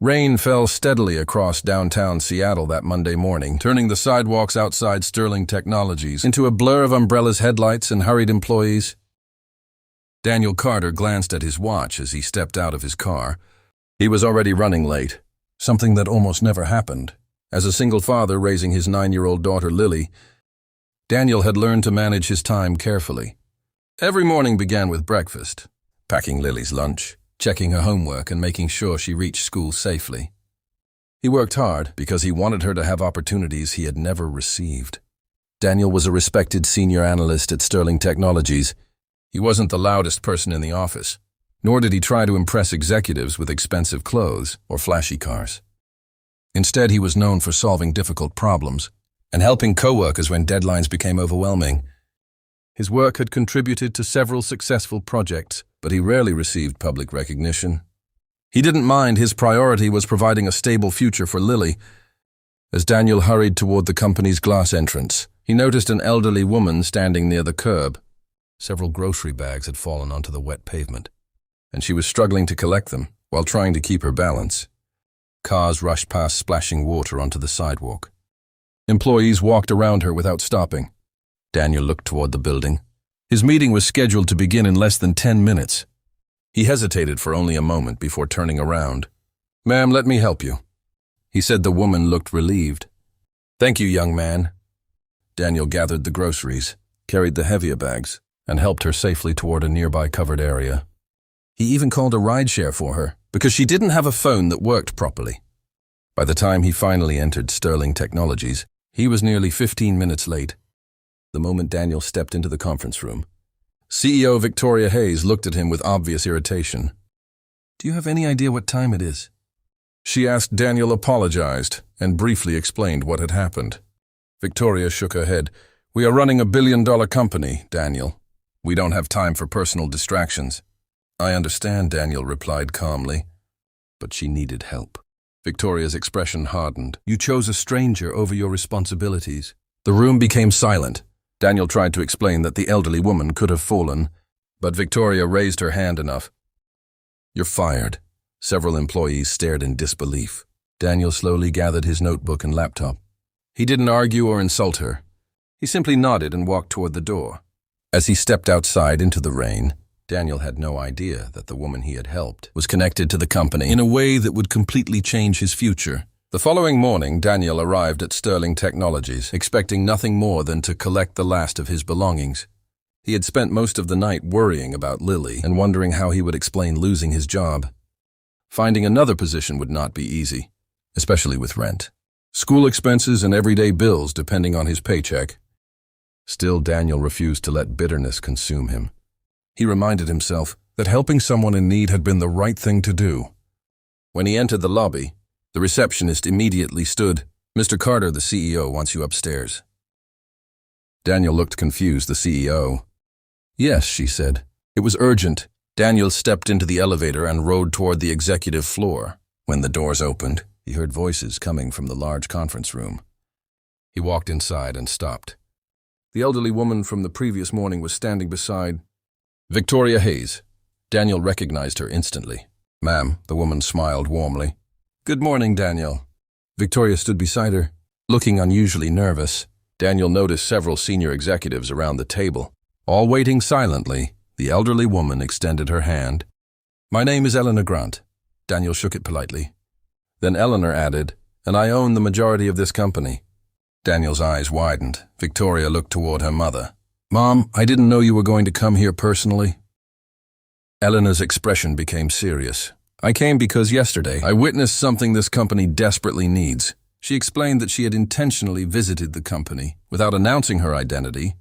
Rain fell steadily across downtown Seattle that Monday morning, turning the sidewalks outside Sterling Technologies into a blur of umbrellas, headlights, and hurried employees. Daniel Carter glanced at his watch as he stepped out of his car. He was already running late, something that almost never happened. As a single father raising his 9-year-old daughter Lily, Daniel had learned to manage his time carefully. Every morning began with breakfast, packing Lily's lunch, checking her homework, and making sure she reached school safely. He worked hard because he wanted her to have opportunities he had never received. Daniel was a respected senior analyst at Sterling Technologies. He wasn't the loudest person in the office, nor did he try to impress executives with expensive clothes or flashy cars. Instead, he was known for solving difficult problems and helping coworkers when deadlines became overwhelming. His work had contributed to several successful projects, but he rarely received public recognition. He didn't mind. His priority was providing a stable future for Lily. As Daniel hurried toward the company's glass entrance, he noticed an elderly woman standing near the curb. Several grocery bags had fallen onto the wet pavement, and she was struggling to collect them while trying to keep her balance. Cars rushed past, splashing water onto the sidewalk. Employees walked around her without stopping. Daniel looked toward the building. His meeting was scheduled to begin in less than 10 minutes. He hesitated for only a moment before turning around. "Ma'am, let me help you," he said. The woman looked relieved. "Thank you, young man." Daniel gathered the groceries, carried the heavier bags, and helped her safely toward a nearby covered area. He even called a rideshare for her because she didn't have a phone that worked properly. By the time he finally entered Sterling Technologies, he was nearly 15 minutes late. The moment Daniel stepped into the conference room, CEO Victoria Hayes looked at him with obvious irritation. "Do you have any idea what time it is?" she asked. Daniel apologized and briefly explained what had happened. Victoria shook her head. "We are running a billion-dollar company, Daniel. We don't have time for personal distractions." "I understand," Daniel replied calmly, but she needed help. Victoria's expression hardened. "You chose a stranger over your responsibilities." The room became silent. Daniel tried to explain that the elderly woman could have fallen, but Victoria raised her hand enough. "You're fired." Several employees stared in disbelief. Daniel slowly gathered his notebook and laptop. He didn't argue or insult her. He simply nodded and walked toward the door. As he stepped outside into the rain, Daniel had no idea that the woman he had helped was connected to the company in a way that would completely change his future. The following morning, Daniel arrived at Sterling Technologies, expecting nothing more than to collect the last of his belongings. He had spent most of the night worrying about Lily and wondering how he would explain losing his job. Finding another position would not be easy, especially with rent, school expenses, and everyday bills depending on his paycheck. Still, Daniel refused to let bitterness consume him. He reminded himself that helping someone in need had been the right thing to do. When he entered the lobby, the receptionist immediately stood. "Mr. Carter, the CEO, wants you upstairs." Daniel looked confused. "The CEO?" "Yes," she said. It was urgent. Daniel stepped into the elevator and rode toward the executive floor. When the doors opened, he heard voices coming from the large conference room. He walked inside and stopped. The elderly woman from the previous morning was standing beside Victoria Hayes. Daniel recognized her instantly. "Ma'am," the woman smiled warmly. "Good morning, Daniel." Victoria stood beside her, looking unusually nervous. Daniel noticed several senior executives around the table, all waiting silently. The elderly woman extended her hand. "My name is Eleanor Grant." Daniel shook it politely. Then Eleanor added, "And I own the majority of this company." Daniel's eyes widened. Victoria looked toward her mother. "Mom, I didn't know you were going to come here personally." Eleanor's expression became serious. "I came because yesterday I witnessed something this company desperately needs." She explained that she had intentionally visited the company without announcing her identity.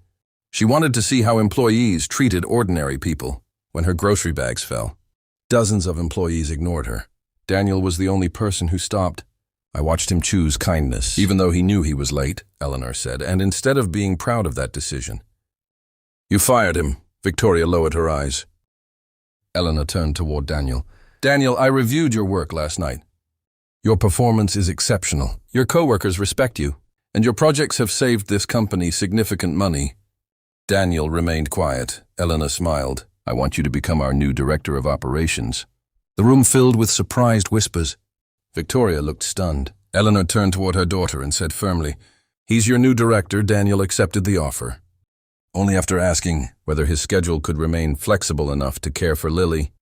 She wanted to see how employees treated ordinary people. When her grocery bags fell, dozens of employees ignored her. Daniel was the only person who stopped. "I watched him choose kindness, even though he knew he was late," Eleanor said, "and instead of being proud of that decision." "You fired him." Victoria lowered her eyes. Eleanor turned toward Daniel. "Daniel, I reviewed your work last night. Your performance is exceptional. Your coworkers respect you, and your projects have saved this company significant money." Daniel remained quiet. Eleanor smiled. "I want you to become our new director of operations." The room filled with surprised whispers. Victoria looked stunned. Eleanor turned toward her daughter and said firmly, "He's your new director." Daniel accepted the offer. Only after asking whether his schedule could remain flexible enough to care for Lily,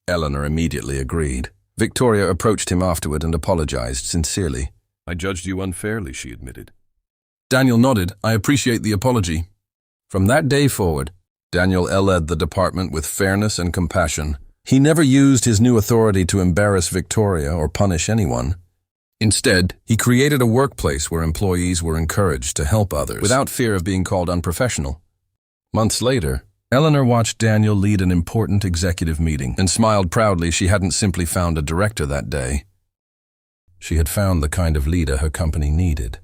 Eleanor immediately agreed. Victoria approached him afterward and apologized sincerely. "I judged you unfairly," she admitted. Daniel nodded. "I appreciate the apology." From that day forward, Daniel led the department with fairness and compassion. He never used his new authority to embarrass Victoria or punish anyone. Instead, he created a workplace where employees were encouraged to help others without fear of being called unprofessional. Months later, Eleanor watched Daniel lead an important executive meeting and smiled proudly. She hadn't simply found a director that day. She had found the kind of leader her company needed.